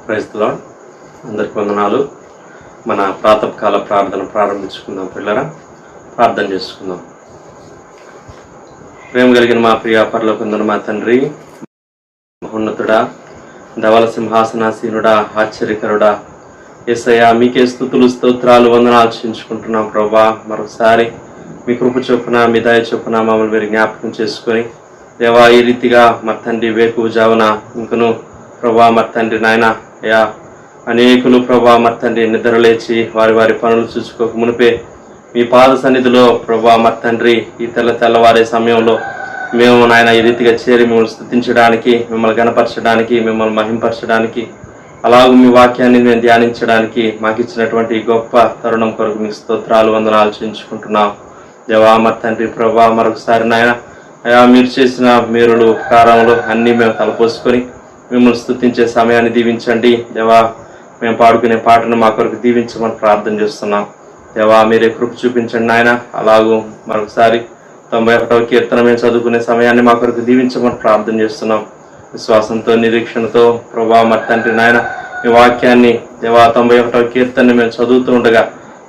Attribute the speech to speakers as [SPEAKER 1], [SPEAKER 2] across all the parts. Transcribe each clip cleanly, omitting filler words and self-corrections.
[SPEAKER 1] Praise the lord. అందరికి వందనాలు. మన ప్రాతకాల ప్రార్థన ప్రారంభించుకుందాం. పిల్లరా, ప్రార్థన చేసుకుందాం. ప్రేమ కలిగిన మా ప్రియ పరలోకమందున్న మా తండ్రి, మహోన్నతుడా, ధవల సింహాసనాసీనుడా, ఆశ్చర్యకరుడా, యేసయ్యా మీకే స్తుతులు స్తోత్రాలు వందనాలు చెల్లించుకుంటున్నాం. ప్రభా, మరొకసారి మీ కృప చొప్పున మీ దయ చొప్పున మమ్మల్ని మీరు జ్ఞాపకం చేసుకొని దేవా, ఈ రీతిగా మా తండ్రి వేకువ జావున ఇంకను ప్రభా మరి తండ్రి నాయన అయ్యా అనేకులు ప్రభా మరి తండ్రి నిద్రలేచి వారి వారి పనులు చూసుకోక మునిపే మీ పాద సన్నిధిలో ప్రభా మరి తండ్రి ఈ తెల్లవారే సమయంలో మేము నాయన ఈ రీతిగా చేరి మిమ్మల్ని స్తుతించడానికి, మిమ్మల్ని గణపరచడానికి, మిమ్మల్ని మహింపరచడానికి, అలాగే మీ వాక్యాన్ని మేము ధ్యానించడానికి మాకు ఇచ్చినటువంటి గొప్ప తరుణం కొరకు మీకు స్తోత్రాలు వందనాలు చెల్లించుకుంటున్నాం. దేవా మరి తండ్రి ప్రభా, మరొకసారి నాయన అయా మీరు చేసిన మేలులు ఉపకారములు అన్నీ మేము తలపోసుకొని మిమ్మల్ని స్తుతించే సమయాన్ని దీవించండి. దేవా, మేము పాడుకునే పాటను మా కొరకు దీవించమని ప్రార్థన చేస్తున్నాం. దేవా, మీరే కృప చూపించండి నాయన. అలాగూ మరొకసారి 91వ కీర్తన మేము చదువుకునే సమయాన్ని మా కొరకు దీవించమని ప్రార్థన చేస్తున్నాం. విశ్వాసంతో నిరీక్షణతో ప్రభా మరి తండ్రి నాయన మీ వాక్యాన్ని దేవా 91వ కీర్తనని మేము చదువుతూ ఉండగా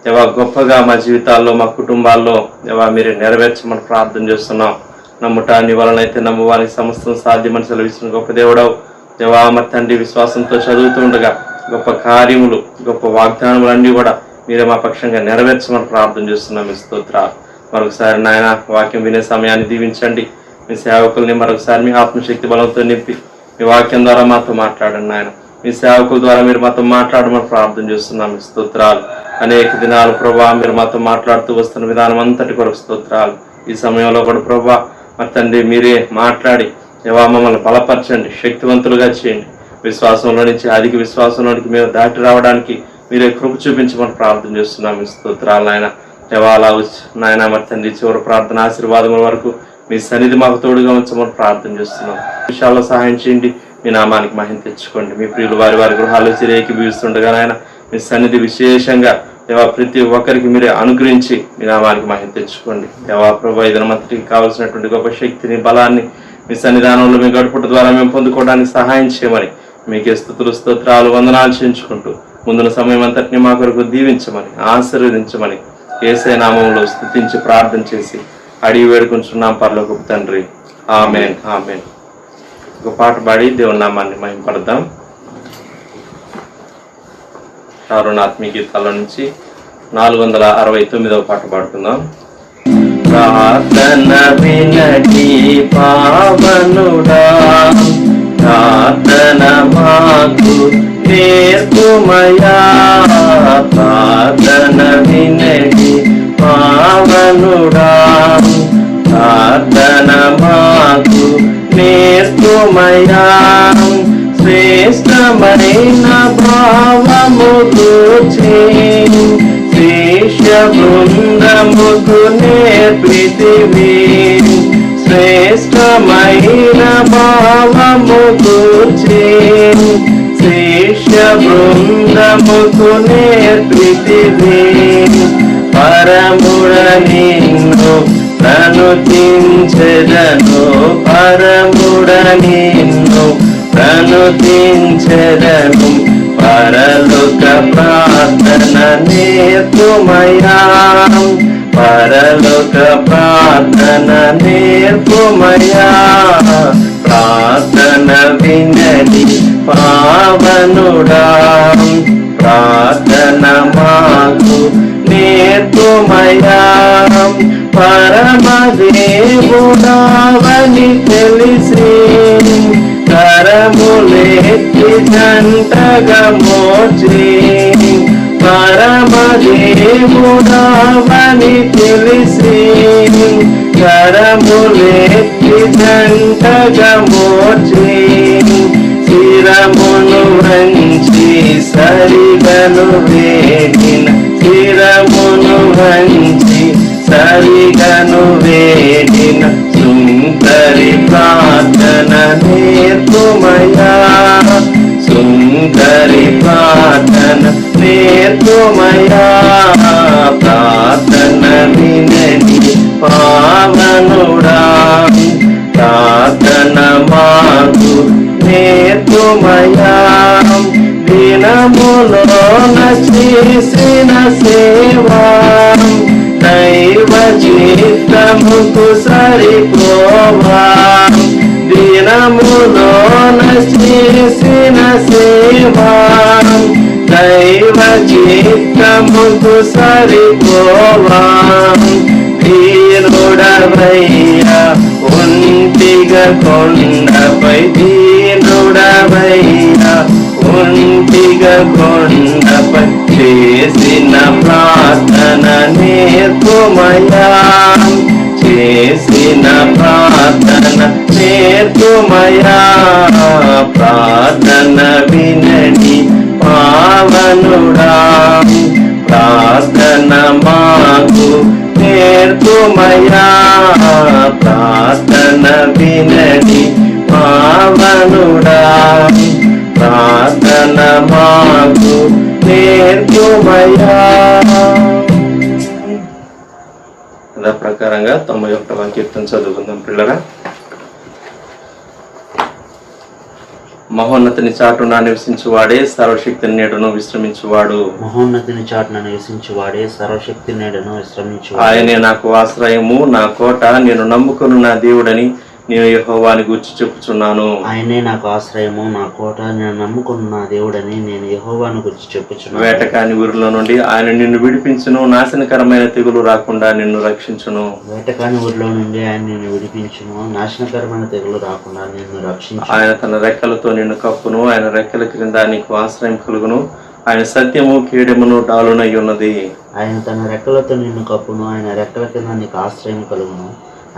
[SPEAKER 1] దేవా గొప్పగా మా జీవితాల్లో మా కుటుంబాల్లో దేవా మీరే నెరవేర్చమని ప్రార్థన చేస్తున్నాం. నమ్ముట నీ వలనైతే నమ్మువానికి సమస్తం సాధ్యమని సెలవిస్తున్న గొప్ప దేవుడవు దేవా మరి తండ్రి, విశ్వాసంతో చదువుతూ ఉండగా గొప్ప కార్యములు గొప్ప వాగ్దానములు అన్నీ కూడా మీరే మా పక్షంగా నెరవేర్చమని ప్రార్థన చేస్తున్నాం. మీ స్తోత్రాలు. మరొకసారి నాయన వాక్యం వినే సమయాన్ని దీవించండి. మీ సేవకుల్ని మరొకసారి మీ ఆత్మశక్తి బలంతో నింపి మీ వాక్యం ద్వారా మాతో మాట్లాడండి నాయన. మీ సేవకుల ద్వారా మీరు మాతో మాట్లాడమని ప్రార్థన చేస్తున్నాం. మీ స్తోత్రాలు. అనేక దినాలు ప్రభా మీరు మాతో మాట్లాడుతూ వస్తున్న విధానం అంతటి కొరకు స్తోత్రాలు. ఈ సమయంలో కూడా ప్రభా మరి తండ్రి మీరే మాట్లాడి దేవా మమ్మల్ని బలపరచండి, శక్తివంతులుగా చేయండి. విశ్వాసంలో నుంచి అధిక విశ్వాసంలోనికి మేము దాటి రావడానికి మీరే కృప చూపించమని ప్రార్థన చేస్తున్నాం. మీ స్తోత్రాలు నాయన. దేవా అలా నాయన మరి తండ్రి చివరి ప్రార్థన ఆశీర్వాదముల వరకు మీ సన్నిధి మాకు తోడుగా ఉంచమని ప్రార్థన చేస్తున్నాం. విషయాల్లో సహాయం చేయండి. మీ నామానికి మహిమ తెచ్చుకోండి. మీ ప్రియులు వారి వారి గృహాల్లో చిరేకిబీస్తుండగా నాయన మీ సన్నిధి విశేషంగా దేవా ప్రతి ఒక్కరికి మీరే అనుగ్రహించి మీ నామానికి మహిమ తెచ్చుకోండి. దేవా ప్రభా ఈ దినమంతటికి కావాల్సినటువంటి గొప్ప శక్తిని బలాన్ని మీ సన్నిధానంలో మీ గడుపుట ద్వారా మేము పొందుకోవడానికి సహాయం చేయమని మీకే స్తుతులు స్తోత్రాలు వందనాలు చేయించుకుంటూ ముందున్న సమయం అంతటిని మా కొరకు దీవించమని ఆశీర్వదించమని యేసయ్య నామములో స్తుతించి ప్రార్థన చేసి అడిగి వేడుకుంటున్నాం పరలోకపు తండ్రి. ఆమేన్, ఆమేన్. ఒక పాట పాడి దేవుని నామాన్ని మహిమపడదాం. ఆత్మీయ గీతాల నుంచి 469వ పాట పాడుకుందాం. ప్రార్థన వినటి పావనుడా, ప్రార్థన మాకు నేర్పుమయా. ప్రార్థన వినటి పావనుడా, ప్రార్థన మాకు నేర్పుమయా. శ్రేష్టమైన భావము కూర్చి శిష్య బృందముకు నేర్పితివి. శ్రేష్టమైన భావము కూర్చి శిష్య బృందముకు నేర్పితివి. పరముడ నిన్ను ప్రణుతించెదను, పరముడ నిన్ను ప్రణుతించెదను. పరలోక ప్రార్థన నేర్పుమయా, పరలోక ప్రార్థన నేర్పుమయా. ప్రార్థన వినడి పావనుడా, ప్రార్థన మాకు నేర్పుమయా. పరమదేవుడావని తెలిసి కరములెత్తి జంటగా మోచి. పరమదేవుడావని తెలిసి కరములెత్తి జంటగా మోచి. శిరమును వంచి సరిగను వేడిన, శిరమును వంచి సరిగను వేడిన. సుందరి ప్రార్థన నేర్పుమయా, సుందరి ప్రార్థన నేర్పుమయా. ప్రార్థన వినడి పావనుడా, ప్రార్థన మాకు నేర్పుమయా. దినములోన చేసిన సేవా దైవ చిత్తముకు సరిపోవా. దినములోన చేసిన సేవా దైవ చిత్తముకు సరిపోవా. దీనుడవయ్యా ఒంటిగా కొండపై, దీనుడవయ్యా ఒంటిగా కొండపై చేసిన ప్రార్థన నేర్పుమయా. చేసిన ప్రార్థన నేర్పుమయా. ప్రార్థన వినని పావనుడా, ప్రార్థన మాకు నేర్పుమయా. ప్రార్థన వినని పావనుడా, ప్రార్థన మాకు నేర్పుమయా. అదే ప్రకారంగా 91వ కీర్తన చదువుకుందాం పిల్లరా. మహోన్నతిని చాటున నివసించువాడే సర్వశక్తి నీడను విశ్రమించువాడు.
[SPEAKER 2] మహోన్నతిని చాటున నివసించువాడే సర్వశక్తి నీడను విశ్రమించువాడు.
[SPEAKER 1] ఆయనే నాకు ఆశ్రయము, నా కోట, నేను నమ్ముకున్న నా దేవుడని నేను యెహోవాని గూర్చి చెప్పుచున్నాను.
[SPEAKER 2] ఆయనే నాకు ఆశ్రయము, నా కోట, నేను నమ్ముకున్న నా దేవుడని నేను యెహోవాను గురించి చెప్పుచున్నాను.
[SPEAKER 1] వేటకాని ఊరిలో నుండి ఆయన నిన్ను విడిపించును, నాశనకరమైన తెగులు రాకుండా నిన్ను రక్షించును.
[SPEAKER 2] వేటకాని ఊరిలో నుండి ఆయన నిన్ను విడిపించును, నాశనకరమైన తెగులు రాకుండా నిన్ను రక్షించును.
[SPEAKER 1] ఆయన తన రెక్కలతో నిన్ను కప్పును, ఆయన రెక్కల క్రింద నీకు ఆశ్రయం కలుగును. ఆయన సత్యము కేడెమును డాలునై ఉన్నది.
[SPEAKER 2] ఆయన తన రెక్కలతో నిన్ను కప్పును, ఆయన రెక్కల కింద నీకు ఆశ్రయం కలుగును.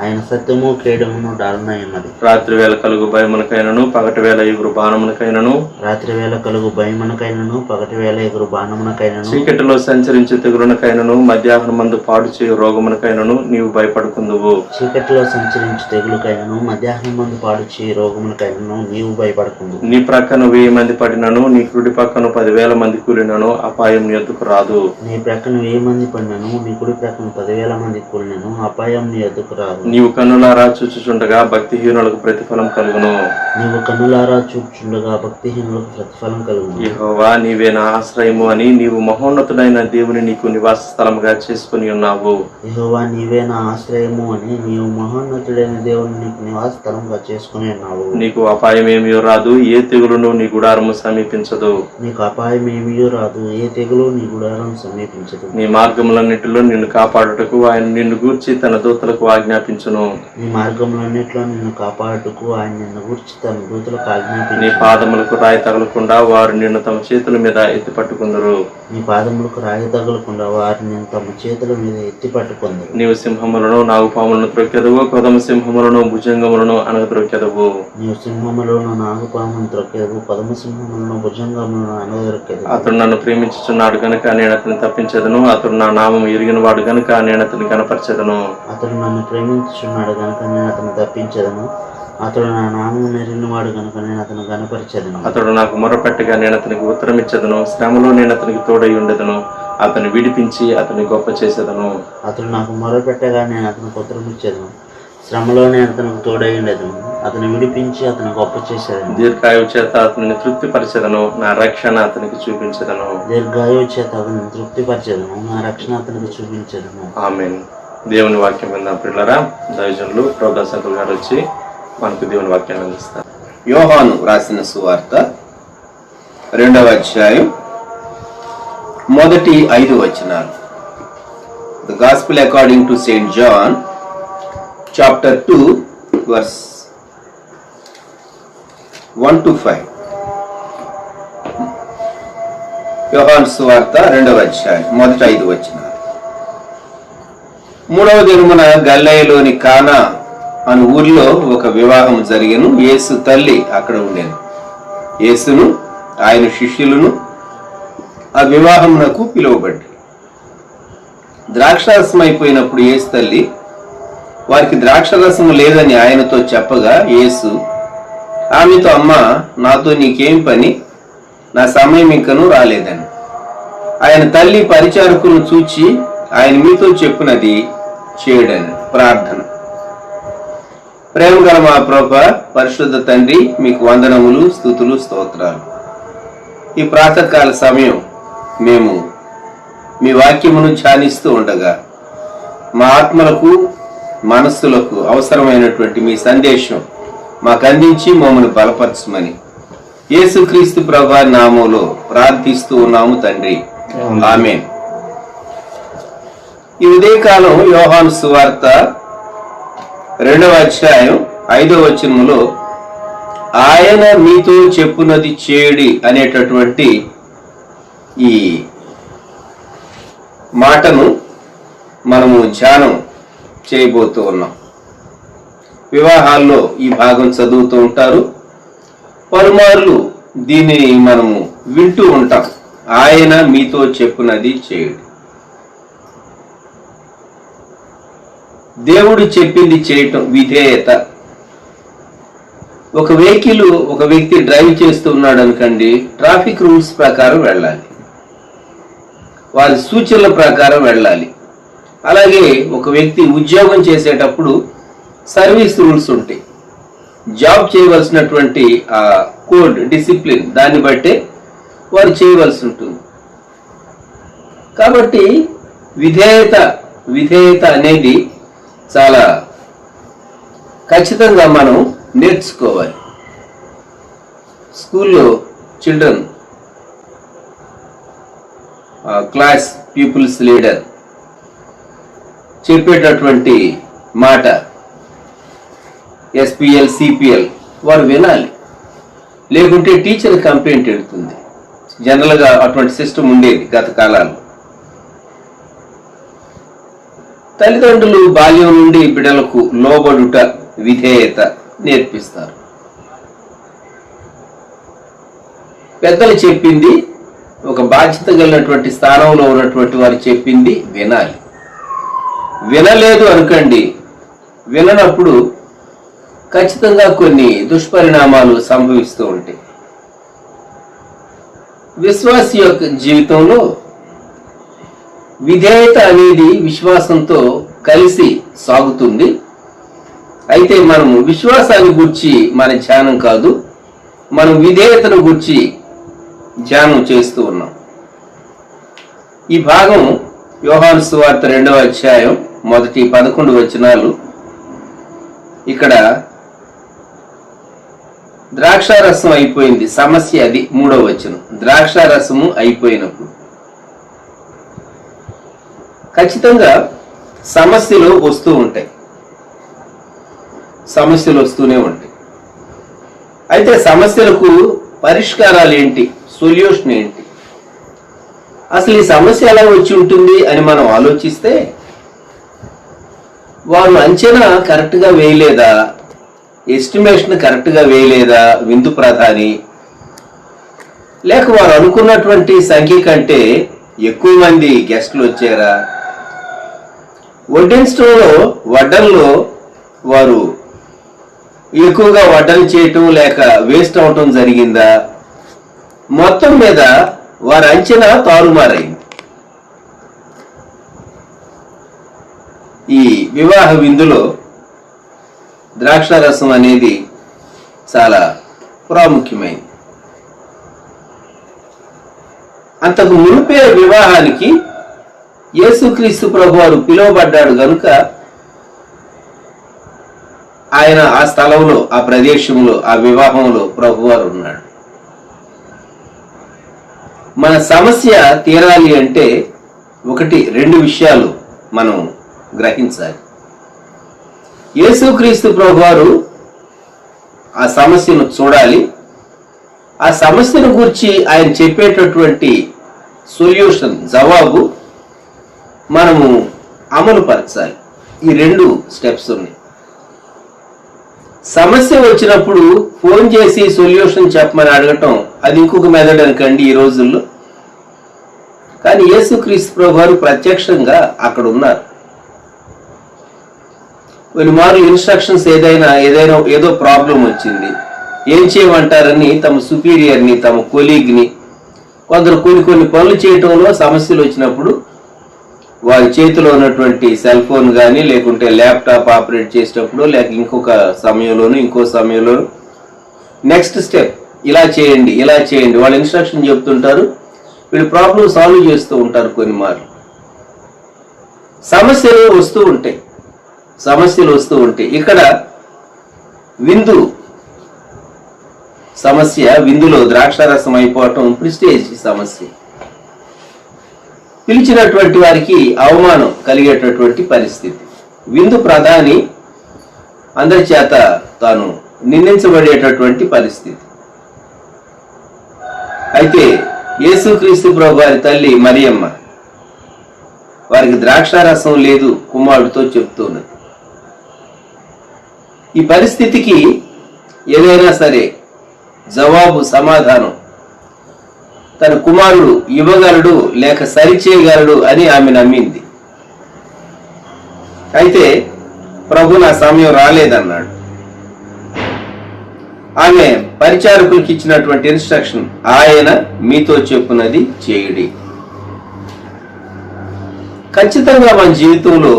[SPEAKER 2] ఆయన సత్యము కేడమును డాలునై ఉన్నది.
[SPEAKER 1] రాత్రి వేళ కలుగు భయమునకైనను, పగటి వేళ ఎగురు బాణమునకైనను,
[SPEAKER 2] రాత్రి వేళ కలుగు భయమునకైనను, పగటి వేళ ఎగురు బాణమునకైనను,
[SPEAKER 1] చీకటిలో సంచరించు తెగులునకైనను, మధ్యాహ్నం మందు పాడు చేయు రోగమునకైనను నీవు భయపడుకుందువు.
[SPEAKER 2] చీకటిలో సంచరించు తెగులుకైనను, మధ్యాహ్నం మందు పాడు చేయు రోగమునకైనను నీవు భయపడకుందువు.
[SPEAKER 1] నీ ప్రక్కన 1000 మంది పడినను, నీ కుడి పక్కన 10,000 మంది కూలినను అపాయం నీ ఎద్దుకు రాదు.
[SPEAKER 2] నీ ప్రక్కన 1000 మంది పడినను, నీ కుడి ప్రక్కన 10,000 మంది కూలినను అపాయం నీ ఎద్దుకు రాదు.
[SPEAKER 1] నీవు కన్నులారా చూచుచుండగా భక్తిహీనులకు ప్రతిఫలం కలుగును.
[SPEAKER 2] నీవు కన్నులారా చూచుచుండగా భక్తిహీనులకు ప్రతిఫలం కలుగును.
[SPEAKER 1] యెహోవా నీవే నా ఆశ్రయము అని నీవు మహోన్నతుడైన దేవుని నీకు నివాస స్థలముగా చేసుకుని ఉన్నావు.
[SPEAKER 2] యెహోవా నీవే నా ఆశ్రయము అని నీవు మహోన్నతుడైన దేవుని నీకు నివాస స్థలంగా చేసుకుని ఉన్నావు.
[SPEAKER 1] నీకు అపాయం ఏమీ రాదు, ఏ తెగులును నీ గుడారము సమీపించదు.
[SPEAKER 2] నీకు అపాయం ఏమీ రాదు, ఏ తెగులు నీ గుడారం సమీపించదు.
[SPEAKER 1] నీ మార్గములన్నిటిలో నిన్ను కాపాడుటకు ఆయన నిన్ను గూర్చి తన దూతలకు ఆజ్ఞాపించును.
[SPEAKER 2] నీ మార్గములన్నిటిలో నిన్ను కాపాడుటకు ఆయన నిన్ను గూర్చి తన దూతలకు ఆజ్ఞాపించును.
[SPEAKER 1] నీ పాదములకు రాయి తగలకుండా వారు నిన్ను తమ చేతుల మీద ఎత్తి పట్టుకుందరు.
[SPEAKER 2] నీ పాదములకు రాయి తగలకుండా వారు నిన్ను తమ చేతుల మీద ఎత్తి పట్టుకుందరు.
[SPEAKER 1] నీవు సింహములను, నాగుపాములను త్రొక్కెదవు, కొదమ సింహములను, భుజంగములను అనగద్రొక్కెదవు.
[SPEAKER 2] నీవు సింహములను, నాగుపాములను త్రొక్కెదవు, కొదమ సింహములను, భుజంగములను అనగద్రొక్కెదవు.
[SPEAKER 1] అతడు నన్ను ప్రేమించుచున్నాడు గనుక నేను అతని తప్పించదను, అతడు నా నామం ఎరిగిన వాడు గనుక నేను అతని కనపరచదను.
[SPEAKER 2] అతడు నన్ను ప్రేమించుచున్నాడు గనుక నేను అతను తప్పించదను, అతడు నా నామం ఎరిగిన వాడు గనుక నేను అతను కనపరచదను.
[SPEAKER 1] అతడు నాకు మొరపెట్టగా నేను అతనికి ఉత్తరం ఇచ్చదను, శ్రమలో నేను అతనికి తోడై ఉండెదను, అతను విడిపించి అతని గొప్ప చేసేదను.
[SPEAKER 2] అతడు నాకు మొరపెట్టగా నేను అతనికి ఉత్తరం ఇచ్చేదను, శ్రమలో నేను అతనికి తోడై ఉండేదను, అతను విడిపించి అతను గొప్ప చేసేదను.
[SPEAKER 1] దీర్ఘాయువు చేత అతనిని తృప్తిపరచెదను, నా రక్షణ అతనికి చూపించదను.
[SPEAKER 2] దీర్ఘాయువు చేత అతను తృప్తిపరచెదను, నా రక్షణ అతనికి చూపించదను.
[SPEAKER 1] ఆమేన్. దేవుని వాక్యం విందాం పిల్లరా. దైవజనులు ప్రోగ్రాసంకులు గారు వచ్చి మనకు దేవుని వాక్యాన్ని అందిస్తారు.
[SPEAKER 3] యోహాను రాసిన సువార్త 2వ అధ్యాయం మొదటి 5 వచనాలు. The gospel according to saint John chapter 2 verse 1 to 5. యోహాను సువార్త 2వ అధ్యాయం మొదటి 5 వచనాలు. 3వ దినమున గలిలయలోని కానా అను ఊరిలో ఒక వివాహం జరిగెను. యేసు తల్లి అక్కడ ఉండెను. యేసును ఆయన శిష్యులను ఆ వివాహమునకు పిలువబడ్డారు. ద్రాక్షారసం అయిపోయినప్పుడు యేసు తల్లి వారికి ద్రాక్షరసం లేదని ఆయనతో చెప్పగా యేసు ఆమెతో, అమ్మా, నాతో నీకేం పని, నా సమయం ఇంకనూ రాలేదని. ఆయన తల్లి పరిచారకులను చూచి ఆయన మీతో చెప్పినది చేయడని. ప్రార్థన. ప్రేమగల మా ప్రభువా, పరిశుద్ధ తండ్రి, మీకు వందనములు, స్తుతులు, స్తోత్రాలు. ఈ ప్రాతకాల సమయం మేము మీ వాక్యమును ధ్యానిస్తూ ఉండగా మా ఆత్మలకు మనస్సులకు అవసరమైనటువంటి మీ సందేశం మాకు అందించి మమ్మల్ని బలపరచమని యేసుక్రీస్తు ప్రభువు నామములో ప్రార్థిస్తూ ఉన్నాము తండ్రి, ఆమేన్. ఈ ఉదయకాలం యోహాను సువార్త 2వ అధ్యాయం 5వ వచనములో ఆయన మీతో చెప్పునది చేయుడి అనేటటువంటి ఈ మాటను మనము ధ్యానం చేయబోతూ ఉన్నాం. వివాహాల్లో ఈ భాగం చదువుతూ ఉంటారు, పలుమార్లు దీన్ని మనము వింటూ ఉంటాం. ఆయన మీతో చెప్పునది చేయుడి. దేవుడు చెప్పింది చేయటం విధేయత. ఒక వెహికల్ ఒక వ్యక్తి డ్రైవ్ చేస్తూ ఉన్నాడు అనుకోండి, ట్రాఫిక్ రూల్స్ ప్రకారం వెళ్ళాలి, వారి సూచనల ప్రకారం వెళ్ళాలి. అలాగే ఒక వ్యక్తి ఉద్యోగం చేసేటప్పుడు సర్వీస్ రూల్స్ ఉంటాయి, జాబ్ చేయవలసినటువంటి ఆ కోడ్ డిసిప్లిన్ దాన్ని బట్టే వారు చేయవలసి ఉంటుంది. కాబట్టి విధేయత అనేది చాలా ఖచ్చితంగా మనం నేర్చుకోవాలి. స్కూల్లో చిల్డ్రన్ క్లాస్ పీపుల్స్ లీడర్ చెప్పేటటువంటి మాట ఎస్పీఎల్ సిపిఎల్ వారు వినాలి, లేకుంటే టీచర్ కంప్లైంట్ వెళ్తుంది. జనరల్గా అటువంటి సిస్టమ్ ఉండేది గత కాలాల్లో. తల్లిదండ్రులు బాల్యం నుండి బిడ్డలకు లోబడుట విధేయత నేర్పిస్తారు. పెద్దలు చెప్పింది, ఒక బాధ్యత కలిగినటువంటి స్థానంలో ఉన్నటువంటి వారు చెప్పింది వినాలి. వినలేదు అనుకోండి, విననప్పుడు ఖచ్చితంగా కొన్ని దుష్పరిణామాలు సంభవిస్తూ ఉంటాయి. విశ్వాసి యొక్క జీవితంలో విధేయత అనేది విశ్వాసంతో కలిసి సాగుతుంది. అయితే మనము విశ్వాసాన్ని గురించి మన ధ్యానం కాదు, మనం విధేయతను గురించి ధ్యానం చేస్తూ ఉన్నాం. ఈ భాగం యోహాను సువార్త 2వ అధ్యాయం మొదటి 11 వచనాలు. ఇక్కడ ద్రాక్షారసం అయిపోయింది, సమస్య అది. 3వ వచనం, ద్రాక్షారసము అయిపోయినప్పుడు ఖచ్చితంగా సమస్యలు వస్తూ ఉంటాయి, సమస్యలు వస్తూనే ఉంటాయి. అయితే సమస్యలకు పరిష్కారాలు ఏంటి, సొల్యూషన్ ఏంటి, అసలు ఈ సమస్య ఎలా వచ్చి ఉంటుంది అని మనం ఆలోచిస్తే, వారు అంచనా కరెక్ట్గా వేయలేదా, ఎస్టిమేషన్ కరెక్ట్గా వేయలేదా విందు ప్రధాని, లేక వారు అనుకున్నటువంటి సంఖ్య కంటే ఎక్కువ మంది గెస్టులు వచ్చారా, వడ్డనలో వారు ఎక్కువగా వడ్డన చేయటం లేక వేస్ట్ అవటం జరిగిందా, మొత్తం మీద వారి అంచనా తారుమారైంది. ఈ వివాహ విందులో ద్రాక్షారసం అనేది చాలా ప్రాముఖ్యమైనది. అంతకు మునిపే వివాహానికి యేసుక్రీస్తు ప్రభువారు పిలువబడ్డాడు గనుక ఆయన ఆ స్థలంలో, ఆ ప్రదేశంలో, ఆ వివాహంలో ప్రభువారు ఉన్నాడు. మన సమస్య తీరాలి అంటే 2 విషయాలు మనం గ్రహించాలి. యేసుక్రీస్తు ప్రభువారు ఆ సమస్యను చూడాలి, ఆ సమస్యను గురించి ఆయన చెప్పేటటువంటి సొల్యూషన్, జవాబు మనము అమలు పరచాలి. ఈ 2 స్టెప్స్ ఉన్నాయి. సమస్య వచ్చినప్పుడు ఫోన్ చేసి సొల్యూషన్ చెప్పమని అడగటం అది ఇంకొక మెథడ్ అనుకోండి ఈ రోజుల్లో. కానీ యేసుక్రీస్తు ప్రభువారు ప్రత్యక్షంగా అక్కడ ఉన్నారు. కొన్ని మార్లు ఇన్స్ట్రక్షన్స్ ఏదో ప్రాబ్లం వచ్చింది, ఏం చేయమంటారని తమ సుపీరియర్ని, తమ కొలీగ్ని, కొందరు కొన్ని పనులు చేయటంలో సమస్యలు వచ్చినప్పుడు వారి చేతిలో ఉన్నటువంటి సెల్ ఫోన్ కానీ, లేకుంటే ల్యాప్టాప్ ఆపరేట్ చేసేటప్పుడు, లేక ఇంకో సమయంలోనూ నెక్స్ట్ స్టెప్ ఇలా చేయండి ఇలా చేయండి, వాళ్ళు ఇన్స్ట్రక్షన్ చెప్తుంటారు, వీళ్ళు ప్రాబ్లం సాల్వ్ చేస్తూ ఉంటారు. కొన్ని మార్లు సమస్యలు వస్తూ ఉంటాయి. ఇక్కడ విందు సమస్య, విందులో ద్రాక్షారసం అయిపోవటం ప్రిస్టేజ్ సమస్య, పిలిచినటువంటి వారికి అవమానం కలిగేటటువంటి పరిస్థితి. విందు ప్రధాని అందరి చేత తాను నిందించబడేటటువంటి పరిస్థితి. అయితే యేసుక్రీస్తు ప్రభు వారి తల్లి మరియమ్మ వారికి ద్రాక్షారసం లేదు కుమారుడితో చెప్తున్నది. ఈ పరిస్థితికి ఏదైనా సరే జవాబు, సమాధానం తన కుమారుడు ఇవ్వగలడు లేక సరిచేయగలడు అని ఆమె నమ్మింది. అయితే ప్రభు నా సమయం రాలేదన్నాడు. ఆమె పరిచారకులకు ఇచ్చినటువంటి ఇన్స్ట్రక్షన్, ఆయన మీతో చెప్పున్నది చేయుడి. ఖచ్చితంగా మన జీవితంలో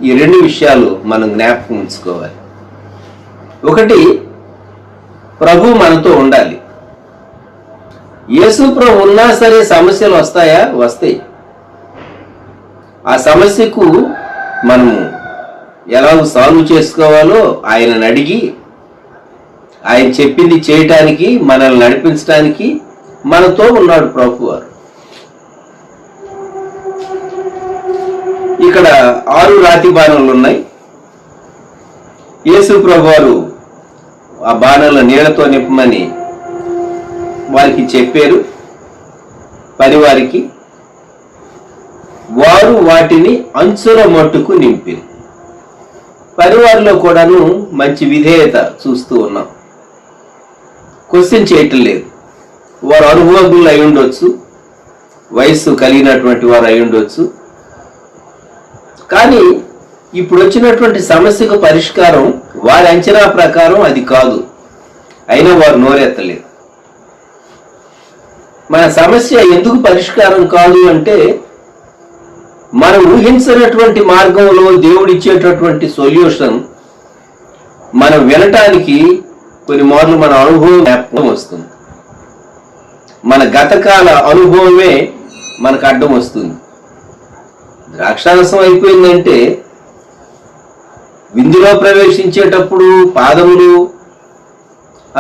[SPEAKER 3] ఈ రెండు విషయాలు మనం జ్ఞాపకం ఉంచుకోవాలి. ఒకటి, ప్రభు మనతో ఉండాలి. యేసు ప్రభు ఉన్నా సరే సమస్యలు వస్తాయా? వస్తాయి. ఆ సమస్యకు మనము ఎలా సాల్వ్ చేసుకోవాలో ఆయనను అడిగి, ఆయన చెప్పింది చేయటానికి, మనల్ని నడిపించడానికి మనతో ఉన్నాడు ప్రభు వారు. ఇక్కడ 6 రాతి బాణాలు ఉన్నాయి. యేసు ప్రభు వారు ఆ బాణాల నీళ్లతో నింపమని వారికి చెప్పారు. పనివారికి వారు వాటిని అంచుల మట్టుకు నింపారు. పనివారిలో కూడాను మంచి విధేయత చూస్తూ ఉన్నాం. క్వశ్చన్ చేయటం లేదు. వారు అనుభవజ్ఞులు అయి ఉండొచ్చు, వయస్సు కలిగినటువంటి వారు అయి ఉండొచ్చు. కానీ ఇప్పుడు వచ్చినటువంటి సమస్యకు పరిష్కారం వారి అంచనా ప్రకారం అది కాదు. అయినా వారు నోరెత్తలేదు. మన సమస్య ఎందుకు పరిష్కారం కాదు అంటే, మనం ఊహించినటువంటి మార్గంలో దేవుడు ఇచ్చేటటువంటి సొల్యూషన్ మనం వినటానికి కొన్ని మార్లు మన అనుభవం జ్ఞాపకం వస్తుంది. మన గతకాల అనుభవమే మనకు అడ్డం వస్తుంది. ద్రాక్షారసం అయిపోయిందంటే విందులో ప్రవేశించేటప్పుడు పాదములు